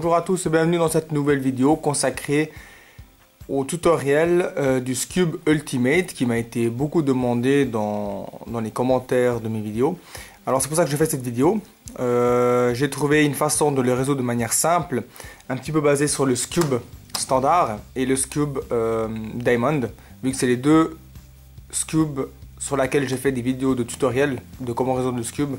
Bonjour à tous et bienvenue dans cette nouvelle vidéo consacrée au tutoriel du Scube Ultimate qui m'a été beaucoup demandé dans les commentaires de mes vidéos. Alors c'est pour ça que je fais cette vidéo. J'ai trouvé une façon de le résoudre de manière simple, un petit peu basée sur le Scube standard et le Scube Diamond, vu que c'est les deux Scubes sur lesquels j'ai fait des vidéos de tutoriel de comment résoudre le Scube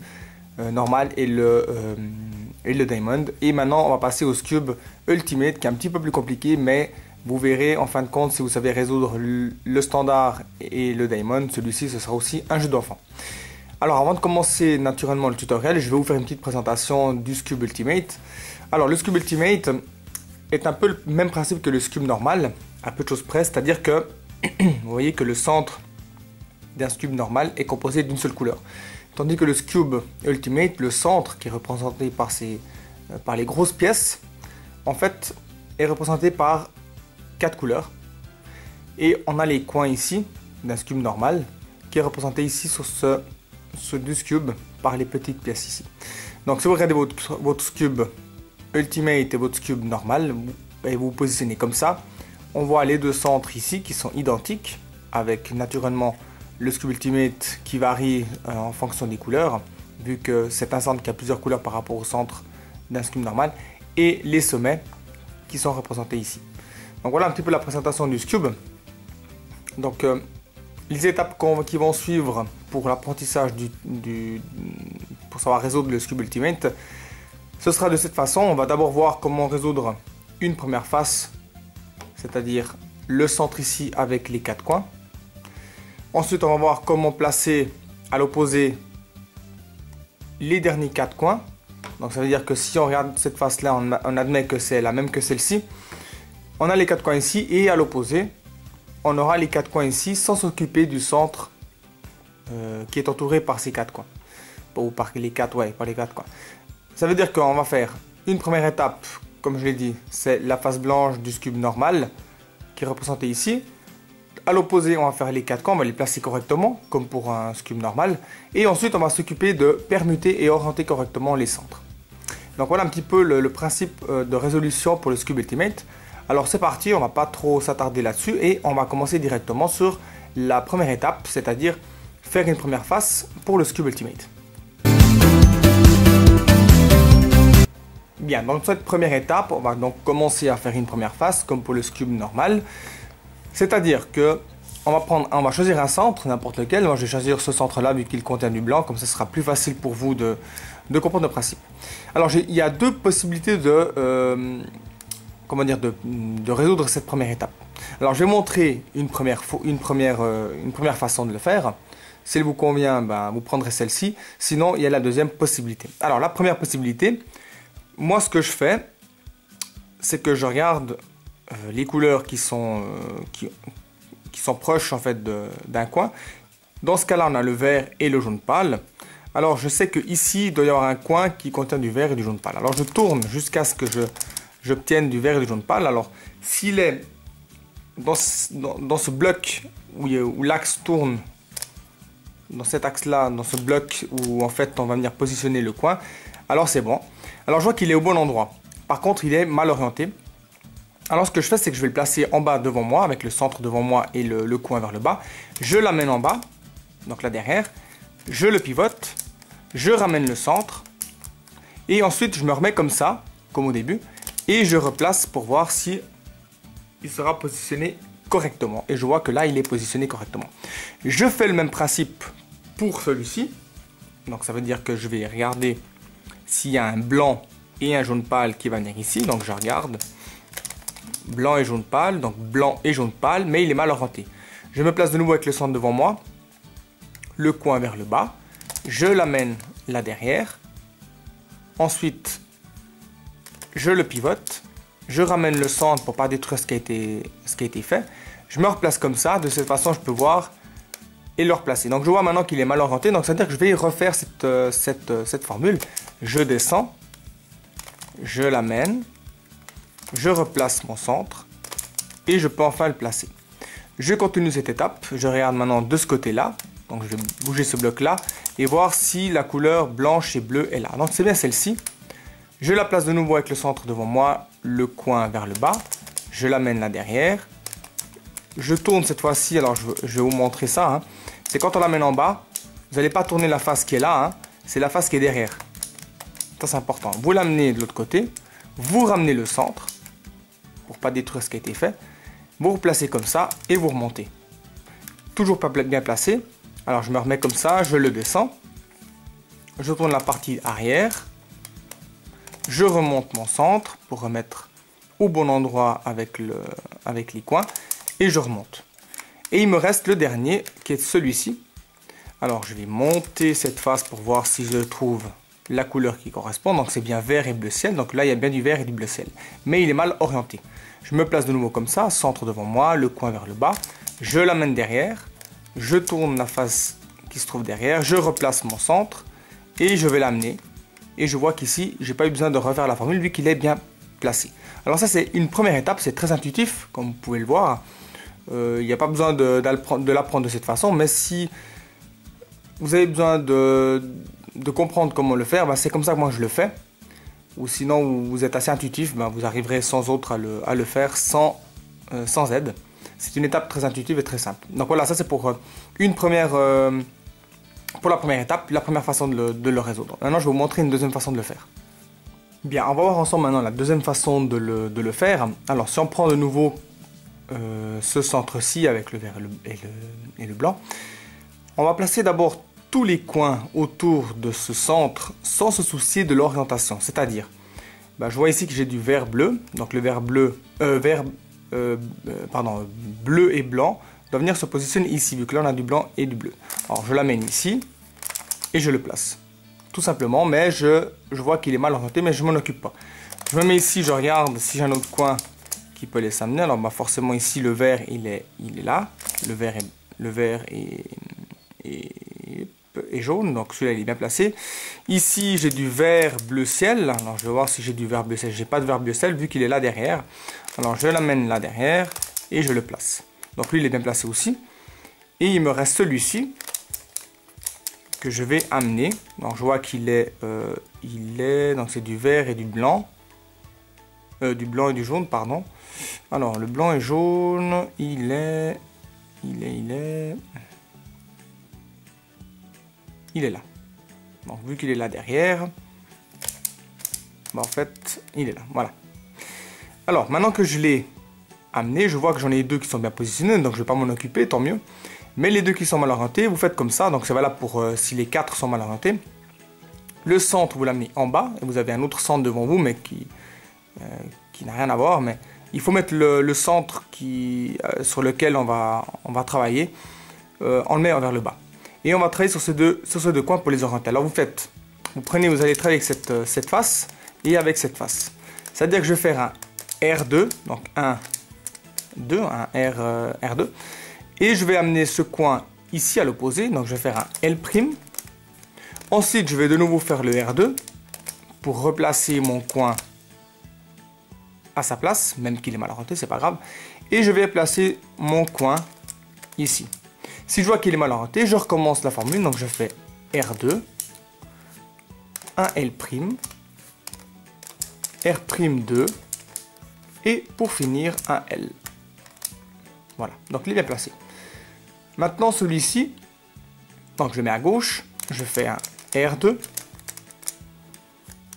normal et le Diamond. Et maintenant on va passer au Scube Ultimate qui est un petit peu plus compliqué, mais vous verrez en fin de compte, si vous savez résoudre le standard et le Diamond, celui-ci ce sera aussi un jeu d'enfant. Alors avant de commencer naturellement le tutoriel, je vais vous faire une petite présentation du Scube Ultimate. Alors le Scube Ultimate est un peu le même principe que le Scube normal, à peu de choses près, c'est-à-dire que vous voyez que le centre d'un Scube normal est composé d'une seule couleur. Tandis que le Scube Ultimate, le centre qui est représenté par les grosses pièces, en fait est représenté par 4 couleurs. Et on a les coins ici d'un Scube normal qui est représenté ici sur ce du Scube par les petites pièces ici. Donc si vous regardez votre Scube Ultimate et votre Scube normal et vous positionnez comme ça, on voit les deux centres ici qui sont identiques, avec naturellement le Scube Ultimate qui varie en fonction des couleurs, vu que c'est un centre qui a plusieurs couleurs par rapport au centre d'un Scube normal, et les sommets qui sont représentés ici. Donc voilà un petit peu la présentation du Scube. Donc les étapes qui vont suivre pour l'apprentissage pour savoir résoudre le Scube Ultimate, ce sera de cette façon. On va d'abord voir comment résoudre une première face, c'est-à-dire le centre ici avec les 4 coins. Ensuite, on va voir comment placer à l'opposé les derniers 4 coins. Donc ça veut dire que si on regarde cette face-là, on admet que c'est la même que celle-ci. On a les 4 coins ici et à l'opposé, on aura les 4 coins ici sans s'occuper du centre qui est entouré par ces 4 coins. Ou par les 4 coins. Ça veut dire qu'on va faire une première étape, comme je l'ai dit, c'est la face blanche du Scube normal qui est représentée ici. À l'opposé, on va faire les 4 coins, on va les placer correctement, comme pour un Scube normal. Et ensuite, on va s'occuper de permuter et orienter correctement les centres. Donc voilà un petit peu le principe de résolution pour le Scube Ultimate. Alors c'est parti, on va pas trop s'attarder là-dessus et on va commencer directement sur la première étape, c'est-à-dire faire une première face pour le Scube Ultimate. Bien, dans cette première étape, on va donc commencer à faire une première face comme pour le Scube normal. C'est-à-dire que on va choisir un centre, n'importe lequel. Moi je vais choisir ce centre-là vu qu'il contient du blanc, comme ça sera plus facile pour vous de comprendre le principe. Alors il y a deux possibilités de résoudre cette première étape. Alors je vais montrer une première façon de le faire. Si elle vous convient, vous prendrez celle-ci. Sinon, il y a la deuxième possibilité. Alors la première possibilité, moi ce que je fais, c'est que je regarde les couleurs qui sont proches en fait d'un coin. Dans ce cas-là, on a le vert et le jaune pâle. Alors je sais que ici il doit y avoir un coin qui contient du vert et du jaune pâle. Alors je tourne jusqu'à ce que j'obtienne du vert et du jaune pâle. Alors s'il est dans ce bloc où l'axe tourne, dans cet axe-là, dans ce bloc où en fait on va venir positionner le coin, alors c'est bon. Alors je vois qu'il est au bon endroit. Par contre, il est mal orienté. Alors ce que je fais, c'est que je vais le placer en bas devant moi, avec le centre devant moi et le coin vers le bas. Je l'amène en bas, donc là derrière. Je le pivote, je ramène le centre. Et ensuite, je me remets comme ça, comme au début. Et je replace pour voir si il sera positionné correctement. Et je vois que là, il est positionné correctement. Je fais le même principe pour celui-ci. Donc ça veut dire que je vais regarder s'il y a un blanc et un jaune pâle qui va venir ici. Donc je regarde. Blanc et jaune pâle, donc blanc et jaune pâle, mais il est mal orienté. Je me place de nouveau avec le centre devant moi, le coin vers le bas, je l'amène là derrière, ensuite je le pivote, je ramène le centre pour ne pas détruire ce qui a été fait, je me replace comme ça, de cette façon je peux voir et le replacer. Donc je vois maintenant qu'il est mal orienté, donc ça veut dire que je vais refaire cette formule. Je descends, je l'amène, je replace mon centre et je peux enfin le placer. Je continue cette étape, je regarde maintenant de ce côté-là, donc je vais bouger ce bloc-là et voir si la couleur blanche et bleue est là. Donc c'est bien celle-ci. Je la place de nouveau avec le centre devant moi, le coin vers le bas. Je l'amène là derrière. Je tourne cette fois-ci, alors je vais vous montrer ça. Hein. C'est quand on l'amène en bas, vous n'allez pas tourner la face qui est là, hein. C'est la face qui est derrière. Ça c'est important. Vous l'amenez de l'autre côté, vous ramenez le centre, pour ne pas détruire ce qui a été fait. Vous replacez comme ça et vous remontez. Toujours pas bien placé. Alors je me remets comme ça, je le descends. Je tourne la partie arrière. Je remonte mon centre pour remettre au bon endroit avec les coins. Et je remonte. Et il me reste le dernier qui est celui-ci. Alors je vais monter cette face pour voir si je trouve la couleur qui correspond. Donc c'est bien vert et bleu ciel. Donc là il y a bien du vert et du bleu ciel. Mais il est mal orienté. Je me place de nouveau comme ça, centre devant moi, le coin vers le bas. Je l'amène derrière. Je tourne la face qui se trouve derrière. Je replace mon centre. Et je vais l'amener. Et je vois qu'ici, je n'ai pas eu besoin de refaire la formule vu qu'il est bien placé. Alors ça c'est une première étape. C'est très intuitif comme vous pouvez le voir. Il n'y a pas besoin de l'apprendre de cette façon. Mais si vous avez besoin de comprendre comment le faire, c'est comme ça que moi je le fais. Ou sinon vous êtes assez intuitif, vous arriverez sans autre à le faire sans aide. C'est une étape très intuitive et très simple. Donc voilà, ça c'est pour la première étape, la première façon de le résoudre. Maintenant je vais vous montrer une deuxième façon de le faire. Bien, on va voir ensemble maintenant la deuxième façon de le faire. Alors si on prend de nouveau ce centre-ci avec le vert et le blanc, on va placer d'abord tous les coins autour de ce centre sans se soucier de l'orientation. C'est-à-dire, je vois ici que j'ai du vert bleu, donc le vert bleu, bleu et blanc doit venir se positionner ici, vu que là on a du blanc et du bleu. Alors je l'amène ici et je le place. Tout simplement, mais je vois qu'il est mal orienté, mais je ne m'en occupe pas. Je me mets ici, je regarde si j'ai un autre coin qui peut les amener. Alors forcément ici le vert il est là, le vert est jaune, donc celui-là il est bien placé. Ici j'ai du vert bleu ciel. Alors je vais voir si j'ai du vert bleu ciel. J'ai pas de vert bleu ciel vu qu'il est là derrière. Alors je l'amène là derrière et je le place. Donc lui il est bien placé aussi. Et il me reste celui-ci que je vais amener. Donc je vois qu'il est, donc c'est du vert et du blanc. Du blanc et du jaune, pardon. Alors le blanc et jaune, il est là. Donc vu qu'il est là derrière, en fait il est là, voilà. Alors maintenant que je l'ai amené, je vois que j'en ai deux qui sont bien positionnés, donc je ne vais pas m'en occuper, tant mieux. Mais les deux qui sont mal orientés, vous faites comme ça, donc c'est valable pour si les quatre sont mal orientés. Le centre, vous l'amenez en bas, et vous avez un autre centre devant vous, mais qui n'a rien à voir, mais il faut mettre le centre sur lequel on va travailler, on le met vers le bas. Et on va travailler sur ces deux coins pour les orienter. Alors vous allez travailler avec cette face et avec cette face. C'est-à-dire que je vais faire un R2, donc 1, 2, un R2. Et je vais amener ce coin ici à l'opposé, donc je vais faire un L'. Ensuite, je vais de nouveau faire le R2 pour replacer mon coin à sa place, même qu'il est mal orienté, c'est pas grave. Et je vais placer mon coin ici. Si je vois qu'il est mal orienté, je recommence la formule, donc je fais R2, un L', R'2, et pour finir un L. Voilà, donc il est bien placé. Maintenant celui-ci, donc je mets à gauche, je fais un R2,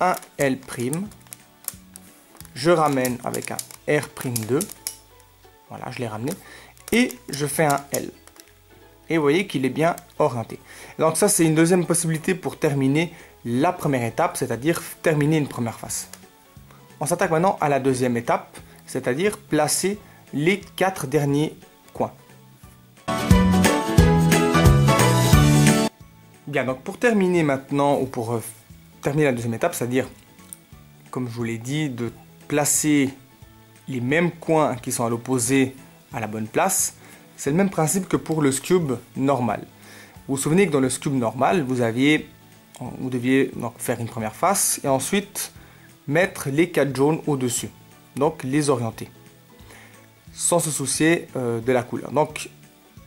un L', je ramène avec un R'2, voilà, je l'ai ramené, et je fais un L. Et vous voyez qu'il est bien orienté. Donc ça c'est une deuxième possibilité pour terminer la première étape, c'est-à-dire terminer une première face. On s'attaque maintenant à la deuxième étape, c'est-à-dire placer les 4 derniers coins. Bien, donc pour terminer maintenant, ou pour terminer la deuxième étape, c'est-à-dire, comme je vous l'ai dit, de placer les mêmes coins qui sont à l'opposé à la bonne place, c'est le même principe que pour le Scube normal. Vous vous souvenez que dans le Scube normal, vous deviez donc faire une première face et ensuite mettre les 4 jaunes au-dessus, donc les orienter, sans se soucier de la couleur. Donc,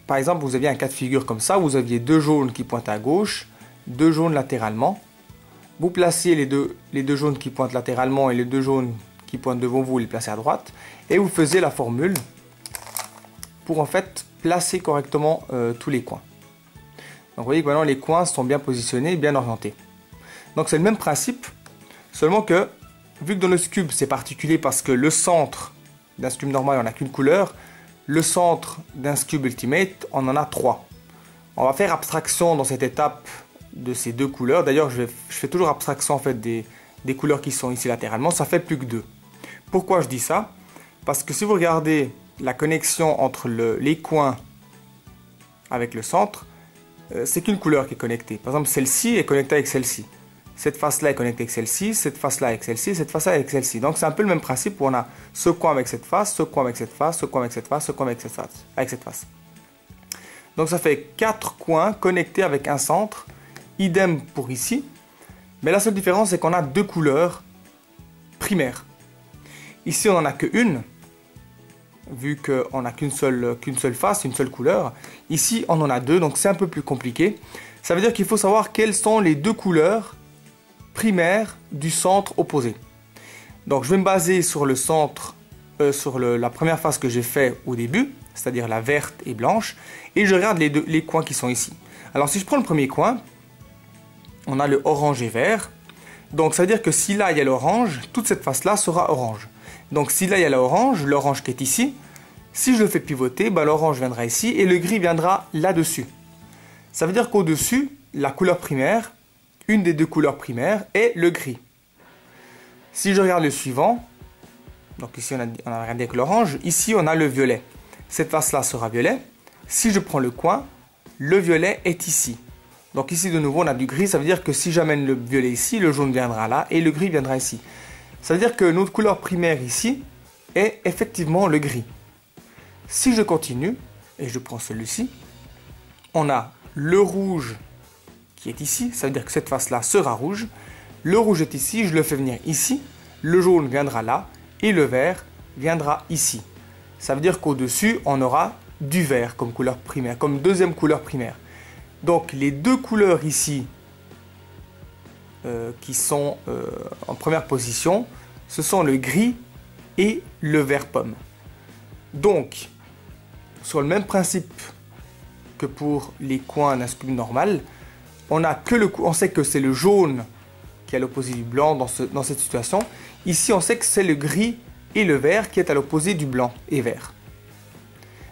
par exemple, vous aviez un cas de figure comme ça, vous aviez 2 jaunes qui pointaient à gauche, 2 jaunes latéralement, vous placez les deux jaunes qui pointent latéralement et les deux jaunes qui pointent devant vous, vous les placez à droite. Et vous faisiez la formule pour en fait placer correctement tous les coins. Donc vous voyez que maintenant les coins sont bien positionnés, bien orientés. Donc c'est le même principe, seulement que vu que dans le Scube c'est particulier parce que le centre d'un Scube normal on n'a qu'une couleur, le centre d'un Scube Ultimate on en a 3. On va faire abstraction dans cette étape de ces deux couleurs. D'ailleurs je fais toujours abstraction en fait des couleurs qui sont ici latéralement, ça fait plus que 2. Pourquoi je dis ça? Parce que si vous regardez la connexion entre les coins avec le centre, c'est qu'une couleur qui est connectée. Par exemple, celle-ci est connectée avec celle-ci. Cette face-là est connectée avec celle-ci, cette face-là avec celle-ci, cette face-là avec celle-ci. Donc c'est un peu le même principe où on a ce coin avec cette face, ce coin avec cette face, ce coin avec cette face, ce coin avec cette face. Donc ça fait 4 coins connectés avec un centre. Idem pour ici. Mais la seule différence, c'est qu'on a 2 couleurs primaires. Ici, on n'en a qu'une, vu qu'on n'a qu'une seule face, une seule couleur. Ici, on en a 2, donc c'est un peu plus compliqué. Ça veut dire qu'il faut savoir quelles sont les 2 couleurs primaires du centre opposé. Donc, je vais me baser sur le centre, sur la première face que j'ai fait au début, c'est-à-dire la verte et blanche, et je regarde les coins qui sont ici. Alors, si je prends le premier coin, on a le orange et vert. Donc, ça veut dire que si là, il y a l'orange, toute cette face-là sera orange. Donc si là il y a l'orange qui est ici, si je le fais pivoter, l'orange viendra ici et le gris viendra là-dessus. Ça veut dire qu'au-dessus, la couleur primaire, une des 2 couleurs primaires est le gris. Si je regarde le suivant, donc ici on a regardé avec l'orange, ici on a le violet. Cette face-là sera violet. Si je prends le coin, le violet est ici. Donc ici de nouveau on a du gris, ça veut dire que si j'amène le violet ici, le jaune viendra là et le gris viendra ici. Ça veut dire que notre couleur primaire ici est effectivement le gris. Si je continue, et je prends celui-ci, on a le rouge qui est ici, ça veut dire que cette face-là sera rouge. Le rouge est ici, je le fais venir ici, le jaune viendra là, et le vert viendra ici. Ça veut dire qu'au-dessus, on aura du vert comme couleur primaire, comme deuxième couleur primaire. Donc les 2 couleurs ici, qui sont en première position, ce sont le gris et le vert pomme. Donc, sur le même principe que pour les coins d'un Scube normal, on sait que c'est le jaune qui est à l'opposé du blanc dans cette situation. Ici, on sait que c'est le gris et le vert qui est à l'opposé du blanc et vert.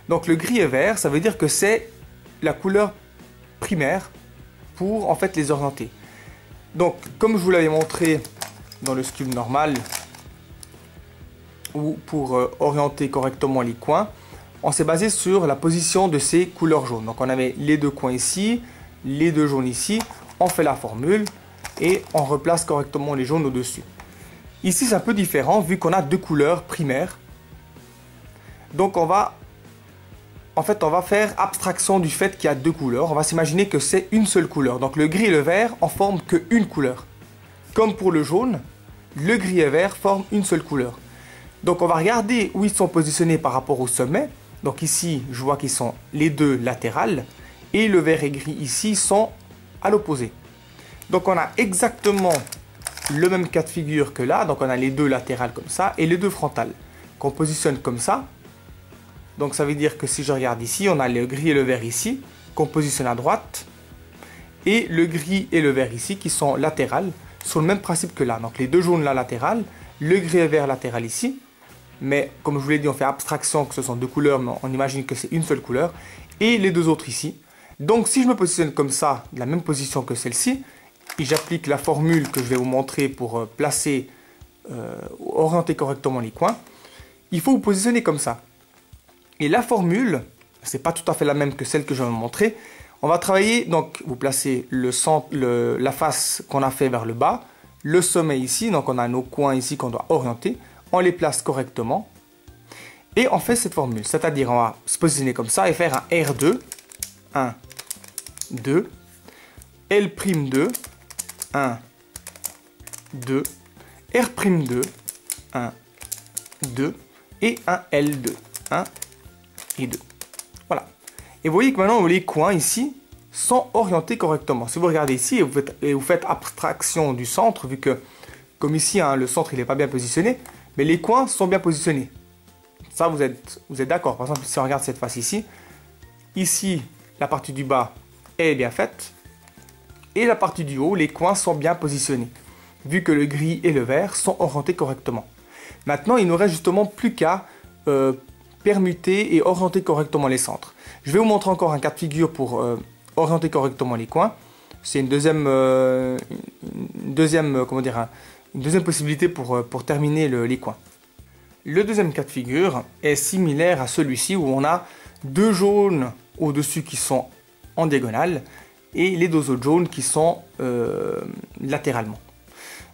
Donc le gris et vert, ça veut dire que c'est la couleur primaire pour en fait les orienter. Donc, comme je vous l'avais montré dans le Scube normal, ou pour orienter correctement les coins, on s'est basé sur la position de ces couleurs jaunes. Donc, on avait les 2 coins ici, les 2 jaunes ici, on fait la formule et on replace correctement les jaunes au-dessus. Ici, c'est un peu différent vu qu'on a 2 couleurs primaires. Donc, on va faire abstraction du fait qu'il y a 2 couleurs. On va s'imaginer que c'est une seule couleur. Donc le gris et le vert en forment qu'une couleur. Comme pour le jaune, le gris et vert forment une seule couleur. Donc on va regarder où ils sont positionnés par rapport au sommet. Donc ici, je vois qu'ils sont les 2 latérales. Et le vert et gris ici sont à l'opposé. Donc on a exactement le même cas de figure que là. Donc on a les 2 latérales comme ça et les 2 frontales qu'on positionne comme ça. Donc ça veut dire que si je regarde ici, on a le gris et le vert ici, qu'on positionne à droite, et le gris et le vert ici, qui sont latérales, sur le même principe que là. Donc les 2 jaunes là latérales, le gris et vert latéral ici, mais comme je vous l'ai dit, on fait abstraction que ce sont 2 couleurs, mais on imagine que c'est une seule couleur, et les 2 autres ici. Donc si je me positionne comme ça, de la même position que celle-ci, et j'applique la formule que je vais vous montrer pour placer, orienter correctement les coins, il faut vous positionner comme ça. Et la formule, c'est pas tout à fait la même que celle que je vais vous montrer. On va travailler, donc vous placez la face qu'on a fait vers le bas, le sommet ici, donc on a nos coins ici qu'on doit orienter, on les place correctement et on fait cette formule. C'est-à-dire on va se positionner comme ça et faire un R2, 1, 2, L'2, 1, 2, R'2, 1, 2 et un L2, 1 et 2. Voilà. Et vous voyez que maintenant les coins ici sont orientés correctement. Si vous regardez ici et vous faites abstraction du centre, vu que, comme ici, hein, le centre il n'est pas bien positionné, mais les coins sont bien positionnés. Ça, vous êtes d'accord. Par exemple, si on regarde cette face ici, la partie du bas est bien faite, et la partie du haut, les coins sont bien positionnés, vu que le gris et le vert sont orientés correctement. Maintenant, il ne nous reste justement plus qu'à permuter et orienter correctement les centres. Je vais vous montrer encore un cas de figure pour orienter correctement les coins. C'est une deuxième possibilité pour terminer les coins. Le deuxième cas de figure est similaire à celui-ci où on a deux jaunes au-dessus qui sont en diagonale et les deux autres jaunes qui sont latéralement.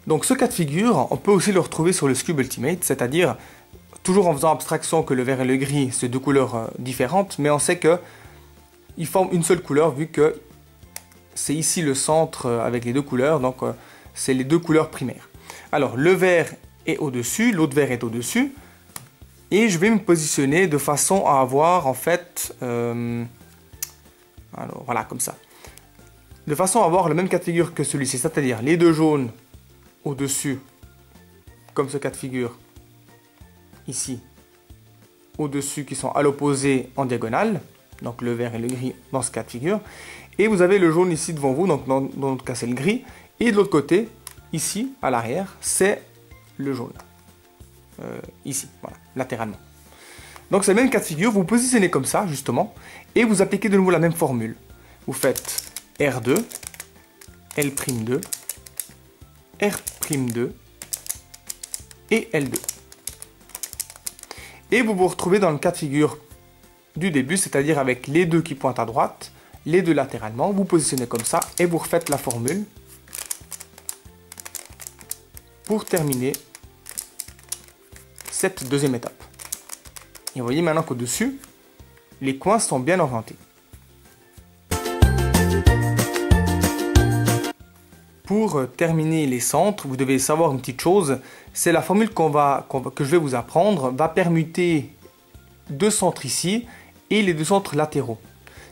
Donc ce cas de figure, on peut aussi le retrouver sur le Scube Ultimate, c'est-à-dire toujours en faisant abstraction que le vert et le gris, c'est deux couleurs différentes, mais on sait qu'ils forment une seule couleur vu que c'est ici le centre avec les deux couleurs, donc c'est les deux couleurs primaires. Alors le vert est au-dessus, l'autre vert est au-dessus, et je vais me positionner de façon à avoir en fait, alors voilà comme ça, de façon à avoir le même cas de figure que celui-ci, c'est-à-dire les deux jaunes au-dessus, comme ce cas de figure ici, au-dessus qui sont à l'opposé en diagonale, donc le vert et le gris dans ce cas de figure, et vous avez le jaune ici devant vous, donc dans notre cas c'est le gris, et de l'autre côté, ici à l'arrière, c'est le jaune, ici, voilà, latéralement. Donc c'est le même cas de figure, vous vous positionnez comme ça justement, et vous appliquez de nouveau la même formule. Vous faites R2, L'2, R'2 et L2. Et vous vous retrouvez dans le cas de figure du début, c'est-à-dire avec les deux qui pointent à droite, les deux latéralement, vous positionnez comme ça et vous refaites la formule pour terminer cette deuxième étape. Et vous voyez maintenant qu'au-dessus, les coins sont bien orientés. Pour terminer les centres, vous devez savoir une petite chose, c'est la formule que je vais vous apprendre, va permuter deux centres ici et les deux centres latéraux.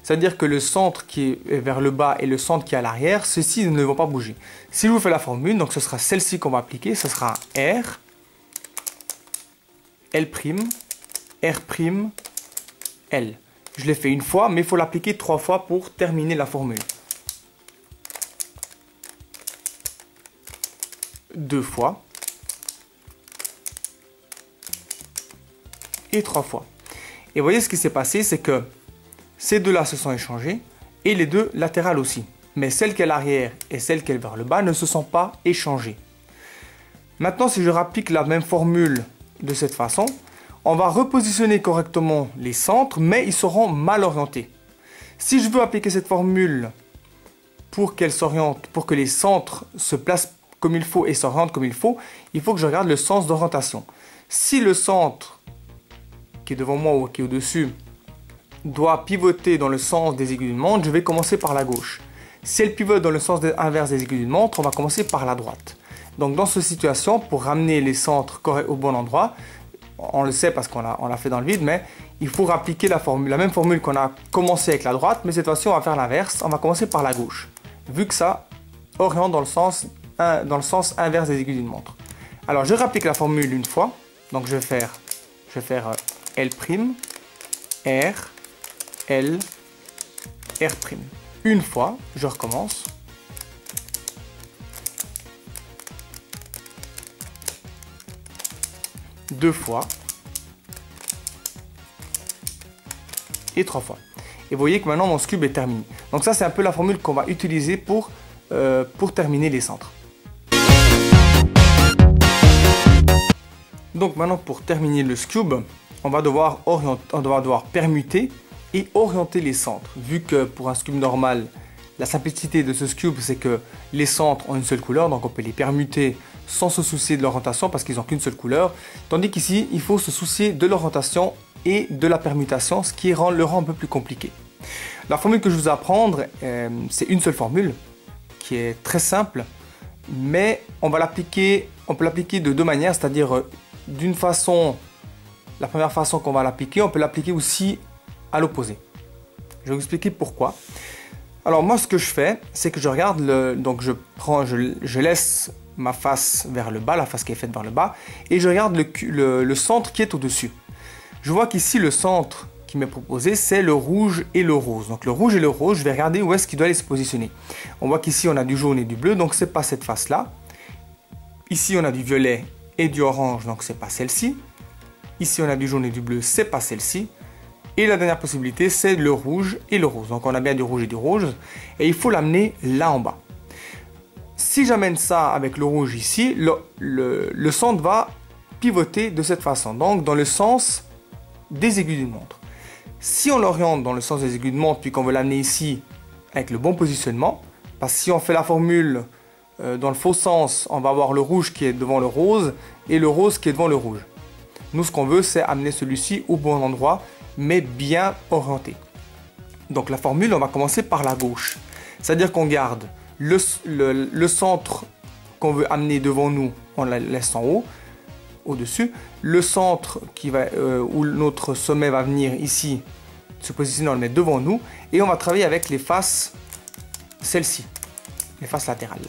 C'est-à-dire que le centre qui est vers le bas et le centre qui est à l'arrière, ceux-ci ne vont pas bouger. Si je vous fais la formule, donc ce sera celle-ci qu'on va appliquer, ce sera R, L', R', L. Je l'ai fait une fois, mais il faut l'appliquer 3 fois pour terminer la formule. 2 fois et 3 fois. Et vous voyez ce qui s'est passé, c'est que ces deux-là se sont échangés et les deux latérales aussi. Mais celle qui est à l'arrière et celle qui est vers le bas ne se sont pas échangées. Maintenant, si je rapplique la même formule de cette façon, on va repositionner correctement les centres, mais ils seront mal orientés. Si je veux appliquer cette formule pour qu'elle s'oriente, pour que les centres se placent comme il faut et s'orientent comme il faut que je regarde le sens d'orientation. Si le centre qui est devant moi ou qui est au-dessus doit pivoter dans le sens des aiguilles d'une montre, je vais commencer par la gauche. Si elle pivote dans le sens inverse des aiguilles d'une montre, on va commencer par la droite. Donc dans cette situation, pour ramener les centres au bon endroit, on le sait parce qu'on l'a fait dans le vide, mais il faut appliquer la même formule qu'on a commencé avec la droite, mais cette fois-ci on va faire l'inverse, on va commencer par la gauche, vu que ça oriente dans le sens inverse des aiguilles d'une montre. Alors je réapplique la formule une fois, donc je vais faire L', R, L, R'. Une fois, je recommence. Deux fois. Et 3 fois. Et vous voyez que maintenant mon cube est terminé. Donc ça c'est un peu la formule qu'on va utiliser pour terminer les centres. Donc maintenant pour terminer le cube, on va devoir permuter et orienter les centres. Vu que pour un cube normal, la simplicité de ce cube c'est que les centres ont une seule couleur, donc on peut les permuter sans se soucier de l'orientation parce qu'ils n'ont qu'une seule couleur. Tandis qu'ici, il faut se soucier de l'orientation et de la permutation, ce qui le rend un peu plus compliqué. La formule que je vous apprendre, c'est une seule formule qui est très simple, mais on peut l'appliquer de deux manières, c'est-à-dire d'une façon, la première façon qu'on va l'appliquer, on peut l'appliquer aussi à l'opposé. Je vais vous expliquer pourquoi. Alors moi ce que je fais, c'est que je regarde donc je laisse ma face vers le bas, la face qui est faite vers le bas, et je regarde le centre qui est au-dessus. Je vois qu'ici le centre qui m'est proposé, c'est le rouge et le rose. Donc le rouge et le rose, je vais regarder où est-ce qu'il doit aller se positionner. On voit qu'ici on a du jaune et du bleu, donc c'est pas cette face-là. Ici on a du violet et du orange, donc c'est pas celle-ci. Ici on a du jaune et du bleu, c'est pas celle-ci. Et la dernière possibilité, c'est le rouge et le rose. Donc on a bien du rouge et du rose. Et il faut l'amener là en bas. Si j'amène ça avec le rouge ici, le centre va pivoter de cette façon. Donc dans le sens des aiguilles d'une montre. Si on l'oriente dans le sens des aiguilles de montre, puis qu'on veut l'amener ici avec le bon positionnement, parce que si on fait la formule dans le faux sens, on va avoir le rouge qui est devant le rose et le rose qui est devant le rouge. Nous, ce qu'on veut, c'est amener celui-ci au bon endroit, mais bien orienté. Donc la formule, on va commencer par la gauche. C'est-à-dire qu'on garde le centre qu'on veut amener devant nous, on la laisse en haut, au-dessus. Le centre où notre sommet va venir ici, se positionner, on le met devant nous. Et on va travailler avec les faces, celles-ci, les faces latérales.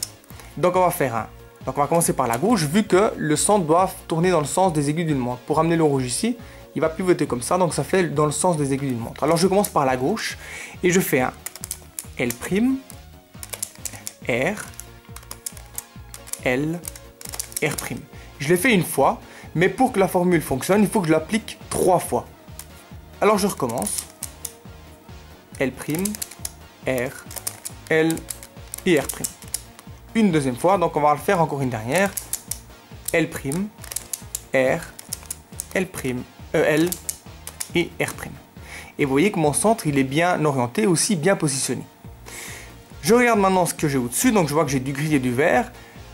Donc on va faire donc on va commencer par la gauche, vu que le centre doit tourner dans le sens des aiguilles d'une montre. Pour amener le rouge ici, il va pivoter comme ça, donc ça fait dans le sens des aiguilles d'une montre. Alors je commence par la gauche, et je fais un L', R, L, R'. Je l'ai fait une fois, mais pour que la formule fonctionne, il faut que je l'applique 3 fois. Alors je recommence. L', R, L et R'. Une deuxième fois, donc on va le faire encore une dernière. L', R, L', L et R'. Et vous voyez que mon centre, il est bien orienté, aussi bien positionné. Je regarde maintenant ce que j'ai au-dessus, donc je vois que j'ai du gris et du vert.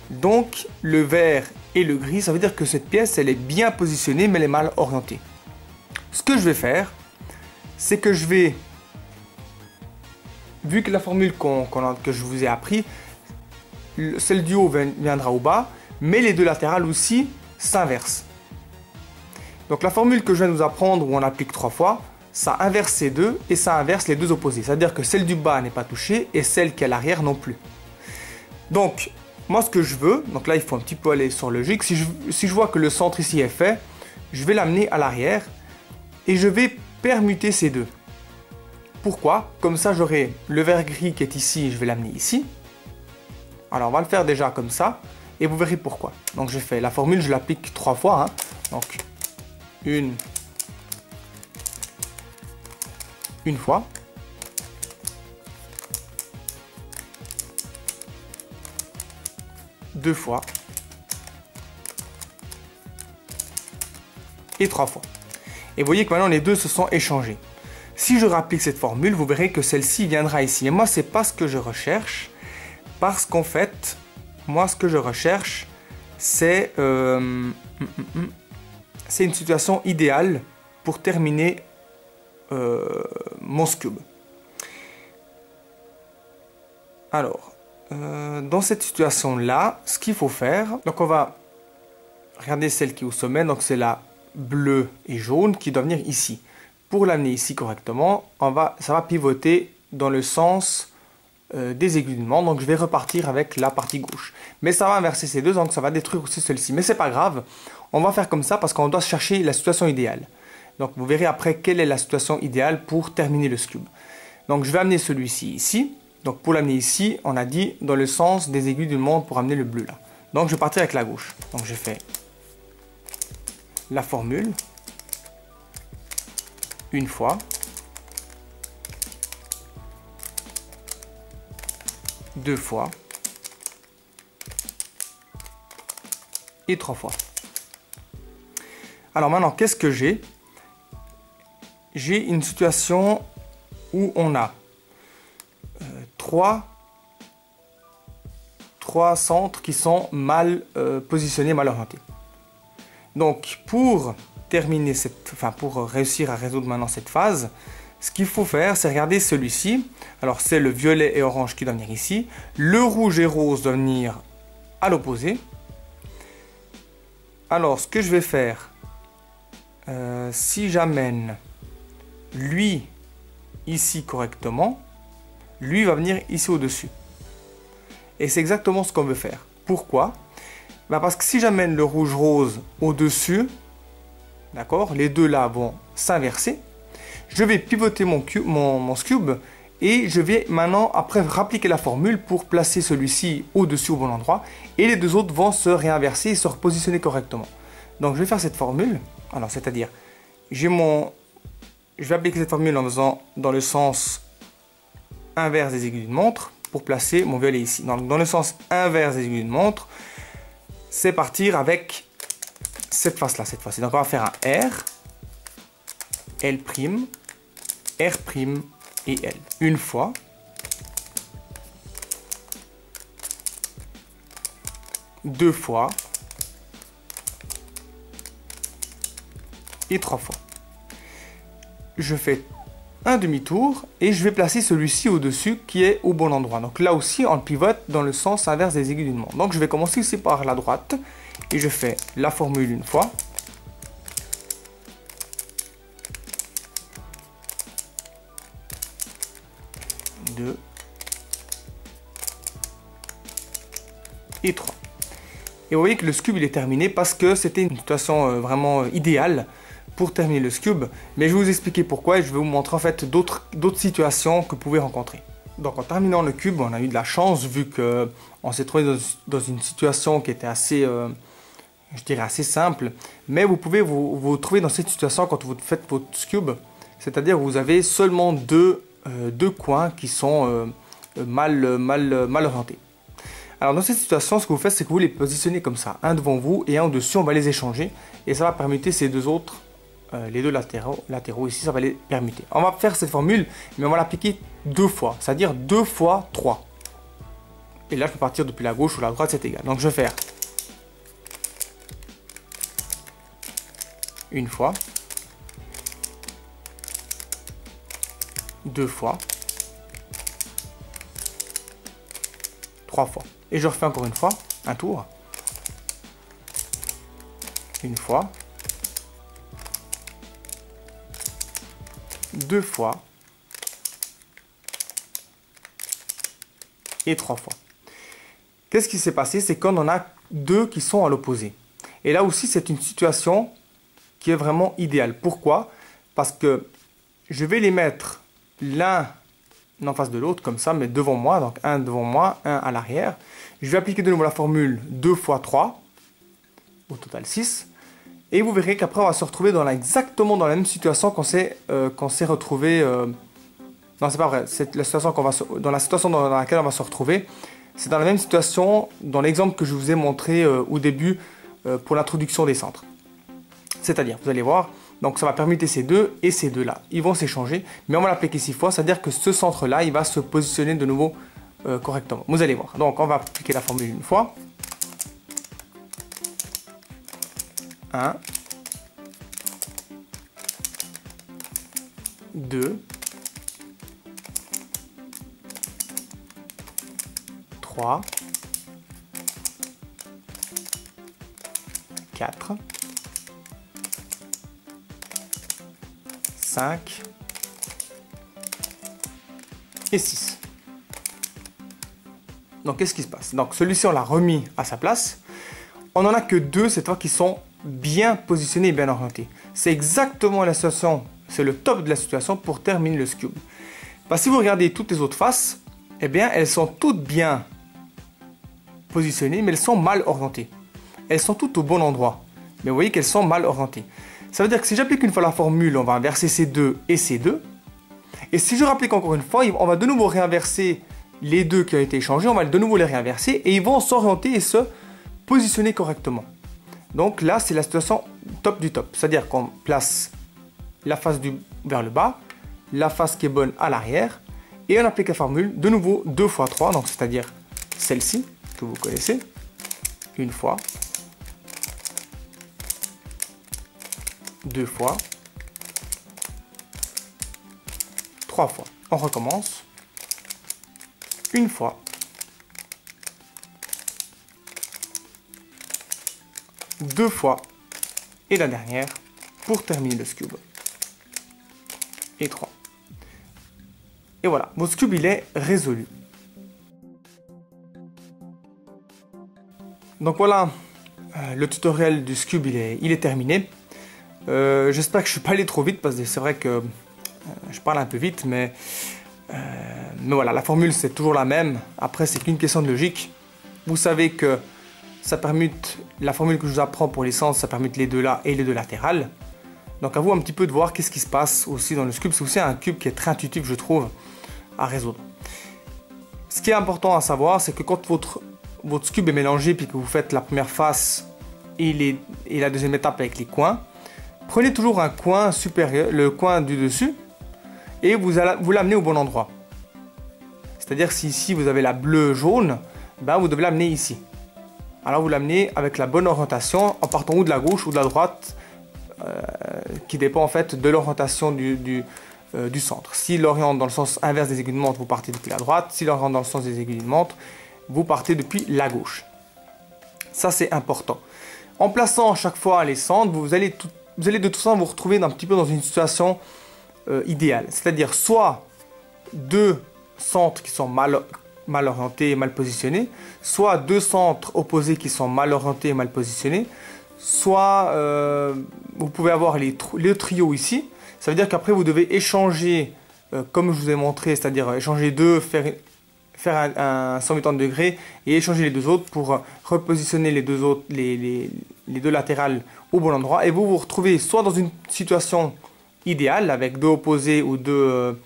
Donc le vert et le gris, ça veut dire que cette pièce, elle est bien positionnée, mais elle est mal orientée. Ce que je vais faire, c'est que je vais, vu que la formule que je vous ai appris, celle du haut viendra au bas, mais les deux latérales aussi s'inversent. Donc la formule que je viens de vous apprendre, où on applique 3 fois, ça inverse ces deux et ça inverse les deux opposés. C'est-à-dire que celle du bas n'est pas touchée et celle qui est à l'arrière non plus. Donc, moi ce que je veux, donc là il faut un petit peu aller sur logique, si je vois que le centre ici est fait, je vais l'amener à l'arrière et je vais permuter ces deux. Pourquoi? Comme ça j'aurai le vert gris qui est ici, je vais l'amener ici. Alors on va le faire déjà comme ça et vous verrez pourquoi. Donc je fais la formule, je l'applique 3 fois. Donc une fois, deux fois et 3 fois. Et vous voyez que maintenant les deux se sont échangés. Si je rapplique cette formule, vous verrez que celle-ci viendra ici. Et moi, c'est pas ce que je recherche, parce qu'en fait, moi, ce que je recherche, c'est une situation idéale pour terminer mon scube. Alors, dans cette situation-là, ce qu'il faut faire, donc on va regarder celle qui est au sommet, donc c'est la bleue et jaune qui doit venir ici. Pour l'amener ici correctement, ça va pivoter dans le sens des aiguilles d'une montre, donc je vais repartir avec la partie gauche. Mais ça va inverser ces deux, donc ça va détruire aussi celle-ci. Mais c'est pas grave, on va faire comme ça parce qu'on doit chercher la situation idéale. Donc vous verrez après quelle est la situation idéale pour terminer le scube. Donc je vais amener celui-ci ici. Donc pour l'amener ici, on a dit dans le sens des aiguilles d'une montre pour amener le bleu là. Donc je vais partir avec la gauche. Donc je fais la formule une fois, deux fois et 3 fois. Alors maintenant, qu'est-ce que j'ai? J'ai une situation où on a trois centres qui sont mal positionnés, mal orientés. Donc pour terminer pour réussir à résoudre maintenant cette phase, ce qu'il faut faire, c'est regarder celui-ci. Alors c'est le violet et orange qui doit venir ici. Le rouge et rose doivent venir à l'opposé. Alors ce que je vais faire, si j'amène lui ici correctement, lui va venir ici au-dessus. Et c'est exactement ce qu'on veut faire. Pourquoi? Parce que si j'amène le rouge-rose au-dessus, d'accord, les deux là vont s'inverser. Je vais pivoter mon cube et je vais maintenant après rappliquer la formule pour placer celui-ci au-dessus au bon endroit. Et les deux autres vont se réinverser et se repositionner correctement. Donc je vais faire cette formule. Alors c'est-à-dire, je vais appliquer cette formule en faisant dans le sens inverse des aiguilles d'une montre pour placer mon violet ici. Donc dans le sens inverse des aiguilles d'une montre, c'est partir avec cette face-là cette fois-ci. Donc on va faire un R, L', R' et L. Une fois. Deux fois. Et trois fois. Je fais un demi-tour et je vais placer celui-ci au-dessus qui est au bon endroit. Donc là aussi, on pivote dans le sens inverse des aiguilles d'une montre. Donc je vais commencer ici par la droite et je fais la formule une fois. Deux. Et 3. Et vous voyez que le scube il est terminé parce que c'était une situation vraiment idéale pour terminer le scube. Mais je vais vous expliquer pourquoi et je vais vous montrer en fait d'autres situations que vous pouvez rencontrer. Donc en terminant le cube, on a eu de la chance vu qu'on s'est trouvé dans une situation qui était assez, je dirais assez simple. Mais vous pouvez vous trouver dans cette situation quand vous faites votre cube. C'est-à-dire que vous avez seulement deux coins qui sont mal orientés. Alors dans cette situation, ce que vous faites, c'est que vous les positionnez comme ça, un devant vous et un au-dessus, on va les échanger et ça va permuter ces deux autres, les deux latéraux ici, ça va les permuter. On va faire cette formule, mais on va l'appliquer deux fois, c'est-à-dire 2 fois 3. Et là, je peux partir depuis la gauche ou la droite, c'est égal. Donc je vais faire une fois, deux fois, trois fois. Et je refais encore une fois, un tour. Une fois. Deux fois. Et trois fois. Qu'est-ce qui s'est passé? C'est qu'on en a deux qui sont à l'opposé. Et là aussi, c'est une situation qui est vraiment idéale. Pourquoi? Parce que je vais les mettre l'un en face de l'autre, comme ça, mais devant moi, donc un devant moi, un à l'arrière. Je vais appliquer de nouveau la formule 2 fois 3, au total 6, et vous verrez qu'après on va se retrouver exactement dans la même situation qu'on s'est retrouvé. Non, c'est pas vrai, c'est la situation dans la situation dans laquelle on va se retrouver, c'est dans la même situation dans l'exemple que je vous ai montré au début pour l'introduction des centres. C'est-à-dire, vous allez voir, donc ça va permuter ces deux et ces deux-là. Ils vont s'échanger, mais on va l'appliquer 6 fois, c'est-à-dire que ce centre-là, il va se positionner de nouveau correctement. Vous allez voir. Donc on va appliquer la formule une fois. 1, 2, 3, 4, 5 et 6. Donc qu'est-ce qui se passe? Donc celui-ci on l'a remis à sa place. On n'en a que deux cette fois qui sont bien positionnés et bien orientés. C'est exactement la situation, c'est le top de la situation pour terminer le cube. Si vous regardez toutes les autres faces, eh bien elles sont toutes bien positionnées mais elles sont mal orientées. Elles sont toutes au bon endroit, mais vous voyez qu'elles sont mal orientées. Ça veut dire que si j'applique une fois la formule, on va inverser ces deux et ces deux. Et si je rapplique encore une fois, on va de nouveau réinverser les deux qui ont été échangés, on va de nouveau les réinverser et ils vont s'orienter et se positionner correctement. Donc là, c'est la situation top du top. C'est-à-dire qu'on place la face vers le bas, la face qui est bonne à l'arrière et on applique la formule de nouveau 2 fois 3, donc c'est-à-dire celle-ci que vous connaissez, une fois, deux fois, trois fois. On recommence. Une fois, deux fois et la dernière pour terminer le cube. Et 3. Et voilà, votre cube il est résolu. Donc voilà, le tutoriel du Scube il est terminé. J'espère que je ne suis pas allé trop vite parce que c'est vrai que je parle un peu vite, mais voilà, la formule c'est toujours la même. Après c'est qu'une question de logique. Vous savez que ça permute, la formule que je vous apprends pour les sens, ça permute les deux là et les deux latérales. Donc à vous un petit peu de voir qu'est-ce qui se passe aussi dans le Scube. C'est aussi un cube qui est très intuitif, je trouve, à résoudre. Ce qui est important à savoir, c'est que quand votre Scube est mélangé puis que vous faites la première face et la deuxième étape avec les coins, prenez toujours un coin supérieur, le coin du dessus, et vous l'amenez au bon endroit. C'est-à-dire si ici vous avez la bleue jaune, ben vous devez l'amener ici. Alors vous l'amenez avec la bonne orientation en partant ou de la gauche ou de la droite, qui dépend en fait de l'orientation du centre. S'il oriente dans le sens inverse des aiguilles de montre, vous partez depuis la droite. S'il oriente dans le sens des aiguilles de montre, vous partez depuis la gauche. Ça c'est important. En plaçant à chaque fois les centres, vous allez de toute façon vous retrouver un petit peu dans une situation idéale. C'est-à-dire soit deux centres qui sont mal orientés et mal positionnés, soit deux centres opposés qui sont mal orientés et mal positionnés, soit vous pouvez avoir le trio ici. Ça veut dire qu'après vous devez échanger, comme je vous ai montré, c'est-à-dire échanger deux, faire un 180 degrés et échanger les deux autres pour repositionner les deux autres, les deux latérales au bon endroit. Et vous vous retrouvez soit dans une situation idéale avec deux opposés ou deux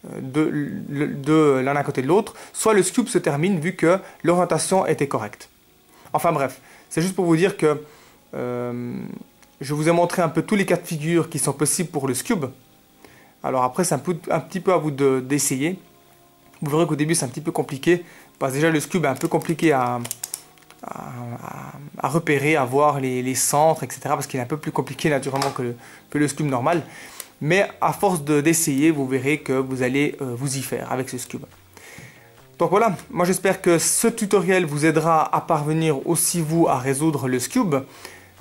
l'un à côté de l'autre, soit le Scube se termine vu que l'orientation était correcte. Enfin bref, c'est juste pour vous dire que je vous ai montré un peu tous les cas de figure qui sont possibles pour le Scube. Alors après c'est un petit peu à vous d'essayer. Vous verrez qu'au début c'est un petit peu compliqué, parce que déjà le Scube est un peu compliqué à repérer, à voir les centres, etc. Parce qu'il est un peu plus compliqué naturellement que le Scube normal. Mais à force d'essayer, vous verrez que vous allez vous y faire avec ce Scube. Donc voilà, moi j'espère que ce tutoriel vous aidera à parvenir aussi vous à résoudre le Scube.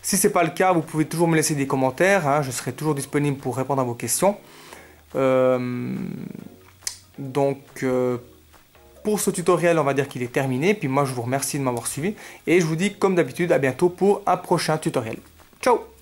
Si ce n'est pas le cas, vous pouvez toujours me laisser des commentaires, hein, je serai toujours disponible pour répondre à vos questions. Pour ce tutoriel, on va dire qu'il est terminé. Puis moi, je vous remercie de m'avoir suivi. Et je vous dis, comme d'habitude, à bientôt pour un prochain tutoriel. Ciao!